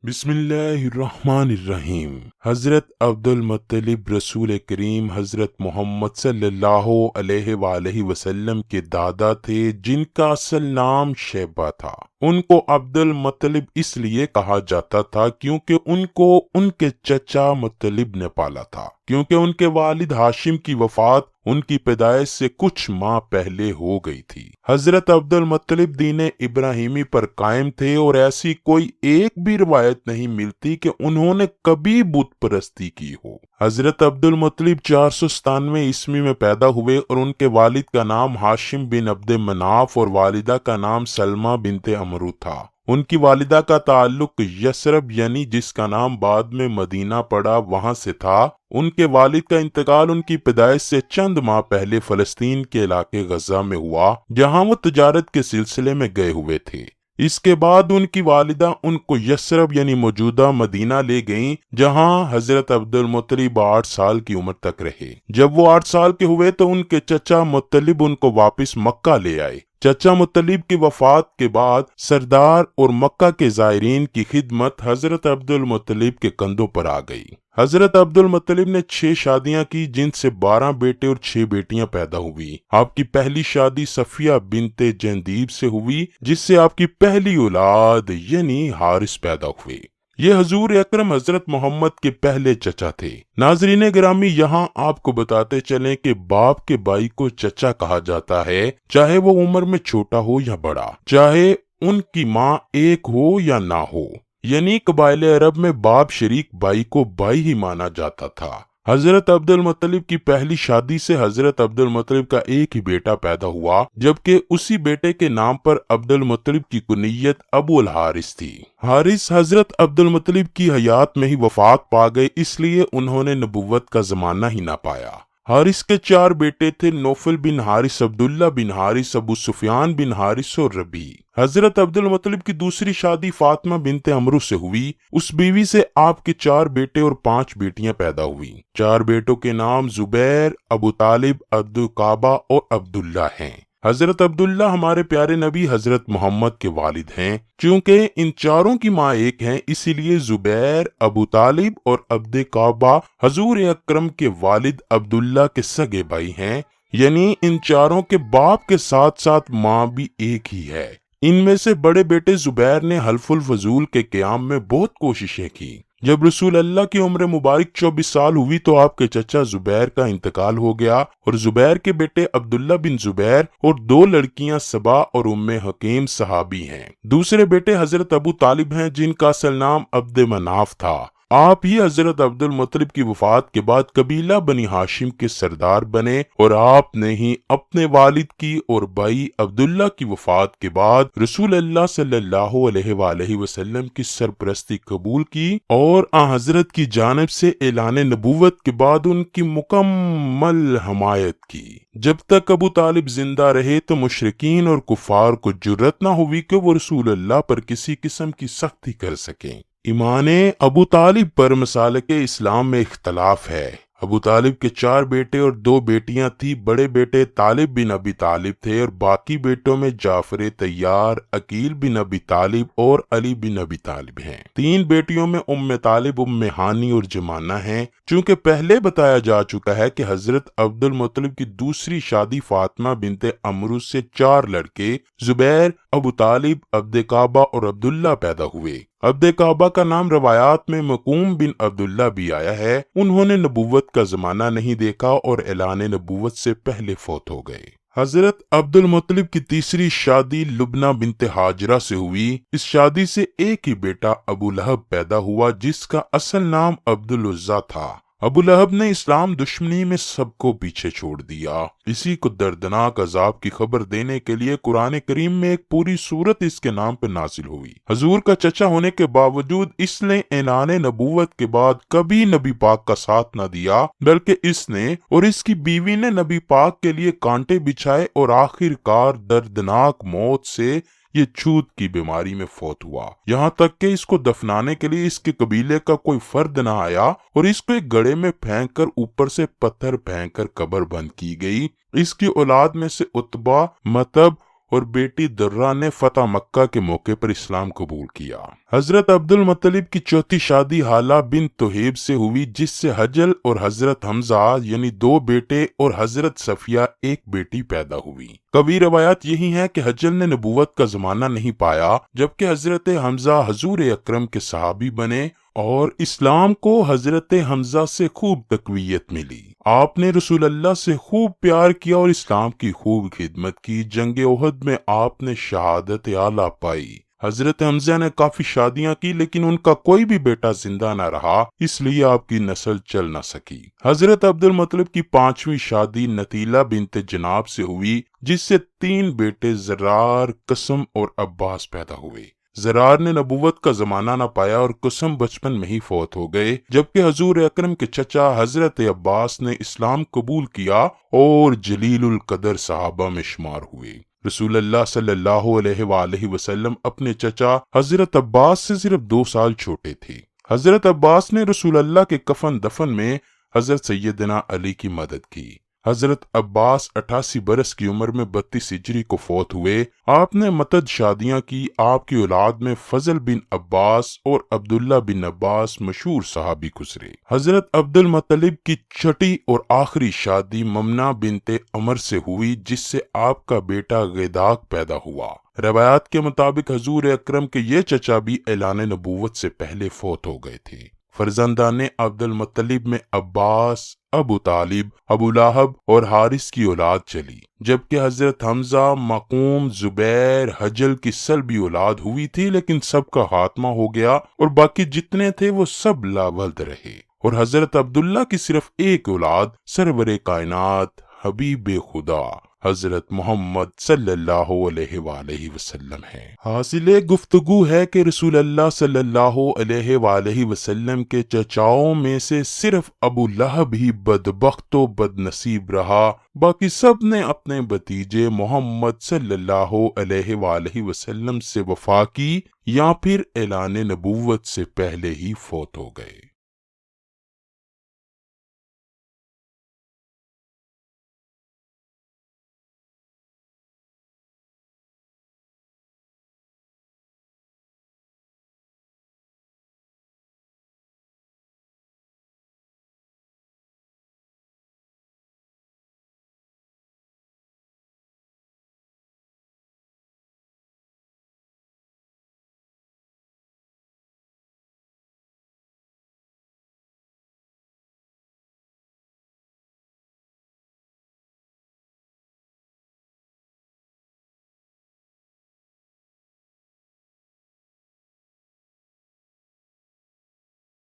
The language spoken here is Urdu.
بسم اللہ الرحمن الرحیم۔ حضرت عبد المطلب رسول کریم حضرت محمد صلی اللہ علیہ وآلہ وسلم کے دادا تھے، جن کا اصل نام شیبہ تھا۔ ان کو عبد المطلب اس لیے کہا جاتا تھا کیونکہ ان کو ان کے چچا مطلب نے پالا تھا، کیونکہ ان کے والد ہاشم کی وفات ان کی پیدائش سے کچھ ماہ پہلے ہو گئی تھی۔ حضرت عبد المطلب دین ابراہیمی پر قائم تھے اور ایسی کوئی ایک بھی روایت نہیں ملتی کہ انہوں نے کبھی بت پرستی کی ہو۔ حضرت عبد المطلب 497 عیسوی میں پیدا ہوئے اور ان کے والد کا نام ہاشم بن عبد مناف اور والدہ کا نام سلمہ بنت عمرو تھا۔ ان کی والدہ کا تعلق یثرب یعنی جس کا نام بعد میں مدینہ پڑا وہاں سے تھا۔ ان کے والد کا انتقال ان کی پیدائش سے چند ماہ پہلے فلسطین کے علاقے غزہ میں ہوا، جہاں وہ تجارت کے سلسلے میں گئے ہوئے تھے۔ اس کے بعد ان کی والدہ ان کو یثرب یعنی موجودہ مدینہ لے گئیں، جہاں حضرت عبد المطلب 8 سال کی عمر تک رہے۔ جب وہ 8 سال کے ہوئے تو ان کے چچا مطلب ان کو واپس مکہ لے آئے۔ چچا مطلب کی وفات کے بعد سردار اور مکہ کے زائرین کی خدمت حضرت عبد المطلب کے کندھوں پر آ گئی۔ حضرت عبد المطلب نے 6 شادیاں کی، جن سے 12 بیٹے اور 6 بیٹیاں پیدا ہوئی۔ آپ کی پہلی شادی صفیہ بنت جندیب سے ہوئی، جس سے آپ کی پہلی اولاد یعنی حارث پیدا ہوئے۔ یہ حضور اکرم حضرت محمد کے پہلے چچا تھے۔ ناظرین گرامی، یہاں آپ کو بتاتے چلیں کہ باپ کے بھائی کو چچا کہا جاتا ہے، چاہے وہ عمر میں چھوٹا ہو یا بڑا، چاہے ان کی ماں ایک ہو یا نہ ہو۔ یعنی قبائل عرب میں باپ شریک بھائی کو بھائی ہی مانا جاتا تھا۔ حضرت عبد المطلب کی پہلی شادی سے حضرت عبد المطلب کا ایک ہی بیٹا پیدا ہوا، جبکہ اسی بیٹے کے نام پر عبد المطلب کی کنیت ابو الحارث تھی۔ حارث حضرت عبد المطلب کی حیات میں ہی وفات پا گئے، اس لیے انہوں نے نبوت کا زمانہ ہی نہ پایا۔ حارث کے 4 بیٹے تھے، نوفل بن حارث، عبداللہ بن حارث، ابو سفیان بن حارث اور ربیع۔ حضرت عبد المطلب کی دوسری شادی فاطمہ بنت عمرو سے ہوئی۔ اس بیوی سے آپ کے 4 بیٹے اور 5 بیٹیاں پیدا ہوئیں۔ 4 بیٹوں کے نام زبیر، ابو طالب، عبدالکعبہ اور عبداللہ ہیں۔ حضرت عبداللہ ہمارے پیارے نبی حضرت محمد کے والد ہیں۔ چونکہ ان چاروں کی ماں ایک ہیں، اسی لیے زبیر، ابو طالب اور عبدالکعبہ حضور اکرم کے والد عبداللہ کے سگے بھائی ہیں، یعنی ان چاروں کے باپ کے ساتھ ساتھ ماں بھی ایک ہی ہے۔ ان میں سے بڑے بیٹے زبیر نے حلف الفضول کے قیام میں بہت کوششیں کی۔ جب رسول اللہ کی عمر مبارک 24 سال ہوئی تو آپ کے چچا زبیر کا انتقال ہو گیا، اور زبیر کے بیٹے عبداللہ بن زبیر اور 2 لڑکیاں سبا اور ام حکیم صحابی ہیں۔ دوسرے بیٹے حضرت ابو طالب ہیں، جن کا اصل نام عبد مناف تھا۔ آپ ہی حضرت عبد المطلب کی وفات کے بعد قبیلہ بنی ہاشم کے سردار بنے، اور آپ نے ہی اپنے والد کی اور بھائی عبداللہ کی وفات کے بعد رسول اللہ صلی اللہ علیہ وآلہ وسلم کی سرپرستی قبول کی، اور حضرت کی جانب سے اعلان نبوت کے بعد ان کی مکمل حمایت کی۔ جب تک ابو طالب زندہ رہے تو مشرکین اور کفار کو جرأت نہ ہوئی کہ وہ رسول اللہ پر کسی قسم کی سختی کر سکیں۔ ایمان ابو طالب پر مسالک اسلام میں اختلاف ہے۔ ابو طالب کے 4 بیٹے اور 2 بیٹیاں تھیں۔ بڑے بیٹے طالب بن ابی طالب تھے، اور باقی بیٹوں میں جعفر طیار، عقیل بن ابی طالب اور علی بن ابی طالب ہیں۔ 3 بیٹیوں میں ام طالب، ام ہانی اور جمانہ ہیں۔ چونکہ پہلے بتایا جا چکا ہے کہ حضرت عبد المطلب کی دوسری شادی فاطمہ بنت عمرو سے 4 لڑکے زبیر، ابو طالب، عبدالکعبہ اور عبداللہ پیدا ہوئے۔ عبدالکعبہ کا نام روایات میں مقوم بن عبداللہ بھی آیا ہے۔ انہوں نے نبوت کا زمانہ نہیں دیکھا اور اعلان نبوت سے پہلے فوت ہو گئے۔ حضرت عبد المطلب کی تیسری شادی لبنہ بنت حاجرہ سے ہوئی۔ اس شادی سے ایک ہی بیٹا ابو لہب پیدا ہوا، جس کا اصل نام عبد العزیٰ تھا۔ ابو لہب نے اسلام دشمنی میں سب کو پیچھے چھوڑ دیا۔ اسی کو دردناک عذاب کی خبر دینے کے لیے قرآن کریم میں ایک پوری سورت اس کے نام پہ نازل ہوئی۔ حضور کا چچا ہونے کے باوجود اس نے اعلان نبوت کے بعد کبھی نبی پاک کا ساتھ نہ دیا، بلکہ اس نے اور اس کی بیوی نے نبی پاک کے لیے کانٹے بچھائے، اور آخر کار دردناک موت سے یہ چھوت کی بیماری میں فوت ہوا۔ یہاں تک کہ اس کو دفنانے کے لیے اس کے قبیلے کا کوئی فرد نہ آیا، اور اس کو ایک گڑھے میں پھینک کر اوپر سے پتھر پھینک کر قبر بند کی گئی۔ اس کی اولاد میں سے عتبہ، مطب اور بیٹی درہ نے فتح مکہ کے موقع پر اسلام قبول کیا۔ حضرت عبد المطلب کی چوتھی شادی حالہ بن توہیب سے ہوئی، جس سے حجل اور حضرت حمزہ یعنی 2 بیٹے اور حضرت صفیہ 1 بیٹی پیدا ہوئی۔ کبھی روایات یہی ہیں کہ حجل نے نبوت کا زمانہ نہیں پایا، جبکہ حضرت حمزہ حضور اکرم کے صحابی بنے اور اسلام کو حضرت حمزہ سے خوب تقویت ملی۔ آپ نے رسول اللہ سے خوب پیار کیا اور اسلام کی خوب خدمت کی۔ جنگ احد میں آپ نے شہادت اعلیٰ پائی۔ حضرت حمزہ نے کافی شادیاں کی، لیکن ان کا کوئی بھی بیٹا زندہ نہ رہا، اس لیے آپ کی نسل چل نہ سکی۔ حضرت عبد المطلب کی 5ویں شادی نتیلہ بنت جناب سے ہوئی، جس سے 3 بیٹے زرار، قسم اور عباس پیدا ہوئے۔ زرار نے نبوت کا زمانہ نہ پایا اور قسم بچپن میں ہی فوت ہو گئے، جبکہ حضور اکرم کے چچا حضرت عباس نے اسلام قبول کیا اور جلیل القدر صحابہ میں شمار ہوئے۔ رسول اللہ صلی اللہ علیہ وآلہ وسلم اپنے چچا حضرت عباس سے صرف 2 سال چھوٹے تھے۔ حضرت عباس نے رسول اللہ کے کفن دفن میں حضرت سیدنا علی کی مدد کی۔ حضرت عباس 88 برس کی عمر میں 32 ہجری کو فوت ہوئے۔ آپ نے متعدد شادیاں کی۔ آپ کی اولاد میں فضل بن عباس اور عبداللہ بن عباس مشہور صحابی گزرے۔ حضرت عبد المطلب کی 6ٹھی اور آخری شادی ممنہ بنت عمر سے ہوئی، جس سے آپ کا بیٹا غیداق پیدا ہوا۔ روایات کے مطابق حضور اکرم کے یہ چچا بھی اعلان نبوت سے پہلے فوت ہو گئے تھے۔ فرزندان عبد المطلب میں عباس، ابو طالب، ابو لہب اور حارث کی اولاد چلی، جبکہ حضرت حمزہ، مقوم، زبیر، حجل کی سلبی اولاد ہوئی تھی، لیکن سب کا خاتمہ ہو گیا اور باقی جتنے تھے وہ سب لاولد رہے، اور حضرت عبداللہ کی صرف ایک اولاد سرور کائنات حبیب خدا حضرت محمد صلی اللہ علیہ وآلہ وسلم ہے۔ حاصل گفتگو ہے کہ رسول اللہ صلی اللہ علیہ وآلہ وسلم کے چچاؤں میں سے صرف ابو لہب ہی بدبخت و بد نصیب رہا، باقی سب نے اپنے بھتیجے محمد صلی اللہ علیہ وآلہ وسلم سے وفا کی یا پھر اعلان نبوت سے پہلے ہی فوت ہو گئے۔